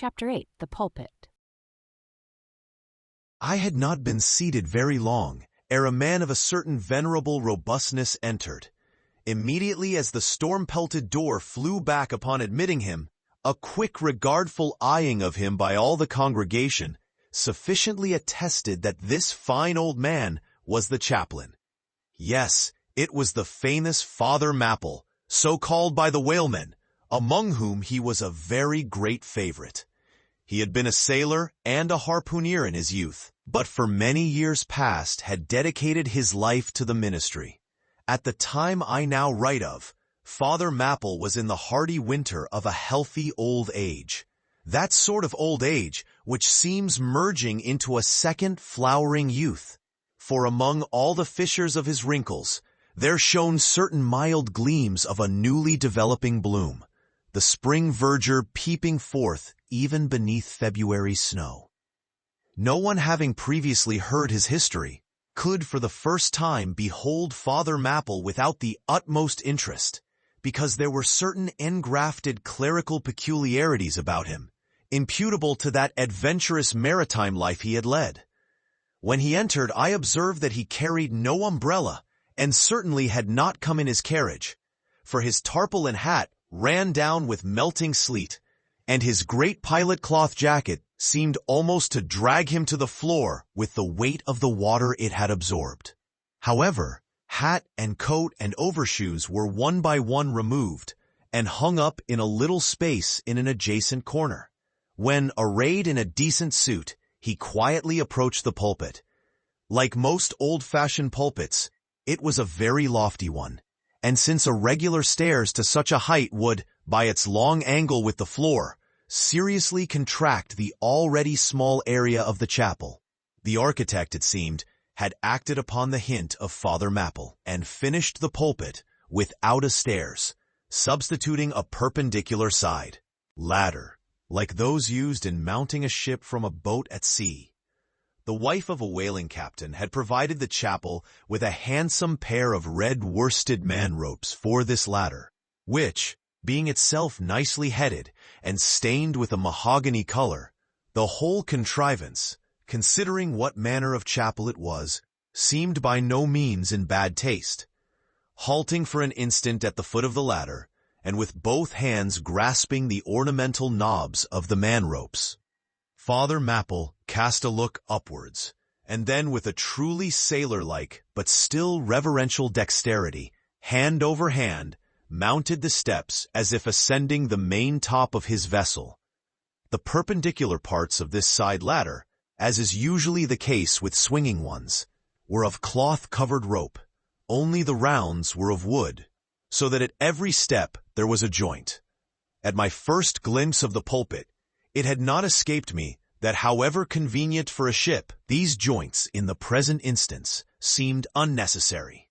Chapter 8, The Pulpit. I had not been seated very long, ere a man of a certain venerable robustness entered. Immediately as the storm-pelted door flew back upon admitting him, a quick regardful eyeing of him by all the congregation sufficiently attested that this fine old man was the chaplain. Yes, it was the famous Father Mapple, so called by the whalemen, among whom he was a very great favorite. He had been a sailor and a harpooner in his youth, but for many years past had dedicated his life to the ministry. At the time I now write of, Father Mapple was in the hardy winter of a healthy old age. That sort of old age which seems merging into a second flowering youth. For among all the fissures of his wrinkles, there shone certain mild gleams of a newly developing bloom, the spring verdure peeping forth even beneath February snow. No one having previously heard his history could for the first time behold Father Mapple without the utmost interest, because there were certain engrafted clerical peculiarities about him, imputable to that adventurous maritime life he had led. When he entered, I observed that he carried no umbrella, and certainly had not come in his carriage, for his tarpaulin hat ran down with melting sleet, and his great pilot cloth jacket seemed almost to drag him to the floor with the weight of the water it had absorbed. However, hat and coat and overshoes were one by one removed and hung up in a little space in an adjacent corner. When, arrayed in a decent suit, he quietly approached the pulpit. Like most old-fashioned pulpits, it was a very lofty one, and since irregular stairs to such a height would, by its long angle with the floor, seriously contract the already small area of the chapel, the architect, it seemed, had acted upon the hint of Father Mapple and finished the pulpit without a stairs, substituting a perpendicular side ladder, like those used in mounting a ship from a boat at sea. The wife of a whaling captain had provided the chapel with a handsome pair of red worsted man-ropes for this ladder, which, being itself nicely headed and stained with a mahogany color, the whole contrivance, considering what manner of chapel it was, seemed by no means in bad taste. Halting for an instant at the foot of the ladder, and with both hands grasping the ornamental knobs of the man-ropes, Father Mapple cast a look upwards, and then with a truly sailor-like but still reverential dexterity, hand over hand, mounted the steps as if ascending the main top of his vessel. The perpendicular parts of this side ladder, as is usually the case with swinging ones, were of cloth-covered rope. Only the rounds were of wood, so that at every step there was a joint. At my first glimpse of the pulpit, it had not escaped me that however convenient for a ship, these joints in the present instance seemed unnecessary.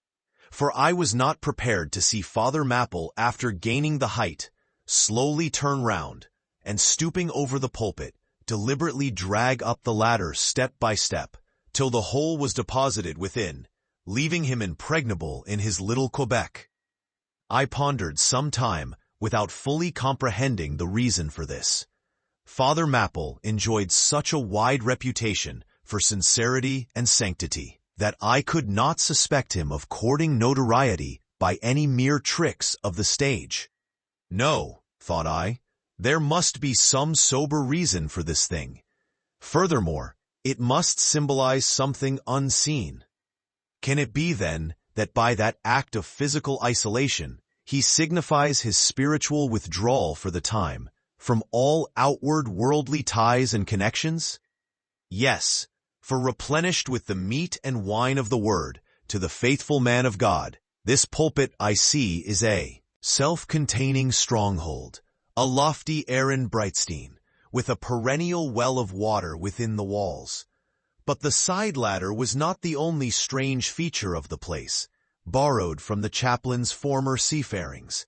For I was not prepared to see Father Mapple, after gaining the height, slowly turn round, and stooping over the pulpit, deliberately drag up the ladder step by step, till the whole was deposited within, leaving him impregnable in his little Quebec. I pondered some time without fully comprehending the reason for this. Father Mapple enjoyed such a wide reputation for sincerity and sanctity that I could not suspect him of courting notoriety by any mere tricks of the stage. No, thought I, there must be some sober reason for this thing. Furthermore, it must symbolize something unseen. Can it be, then, that by that act of physical isolation, he signifies his spiritual withdrawal for the time from all outward worldly ties and connections? Yes, for replenished with the meat and wine of the word, to the faithful man of God, this pulpit, I see, is a self-containing stronghold, a lofty Aaron Brightstein, with a perennial well of water within the walls. But the side ladder was not the only strange feature of the place, borrowed from the chaplain's former seafarings.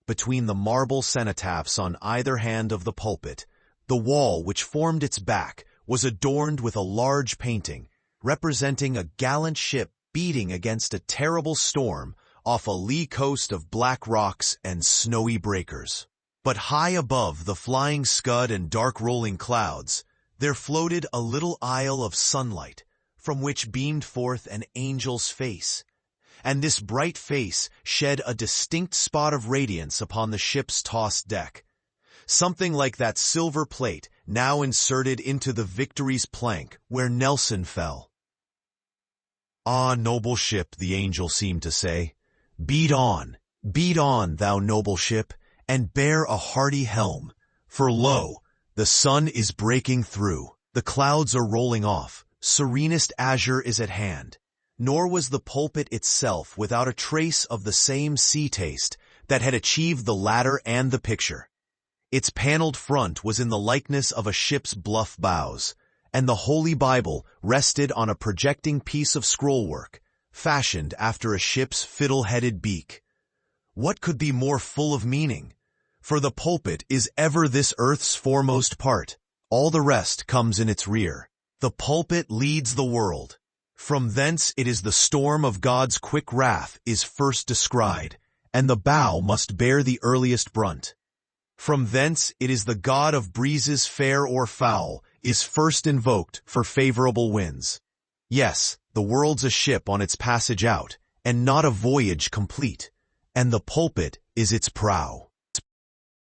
Between the marble cenotaphs on either hand of the pulpit, the wall which formed its back was adorned with a large painting, representing a gallant ship beating against a terrible storm off a lee coast of black rocks and snowy breakers. But high above the flying scud and dark rolling clouds, there floated a little isle of sunlight, from which beamed forth an angel's face. And this bright face shed a distinct spot of radiance upon the ship's tossed deck, something like that silver plate now inserted into the Victory's plank where Nelson fell. "Ah, noble ship," the angel seemed to say, beat on, thou noble ship, and bear a hardy helm, for lo, the sun is breaking through, the clouds are rolling off, serenest azure is at hand." Nor was the pulpit itself without a trace of the same sea taste that had achieved the ladder and the picture. Its paneled front was in the likeness of a ship's bluff bows, and the Holy Bible rested on a projecting piece of scrollwork, fashioned after a ship's fiddle-headed beak. What could be more full of meaning? For the pulpit is ever this earth's foremost part. All the rest comes in its rear. The pulpit leads the world. From thence it is the storm of God's quick wrath is first descried, and the bow must bear the earliest brunt. From thence it is the God of breezes fair or foul is first invoked for favorable winds. Yes, the world's a ship on its passage out, and not a voyage complete, and the pulpit is its prow.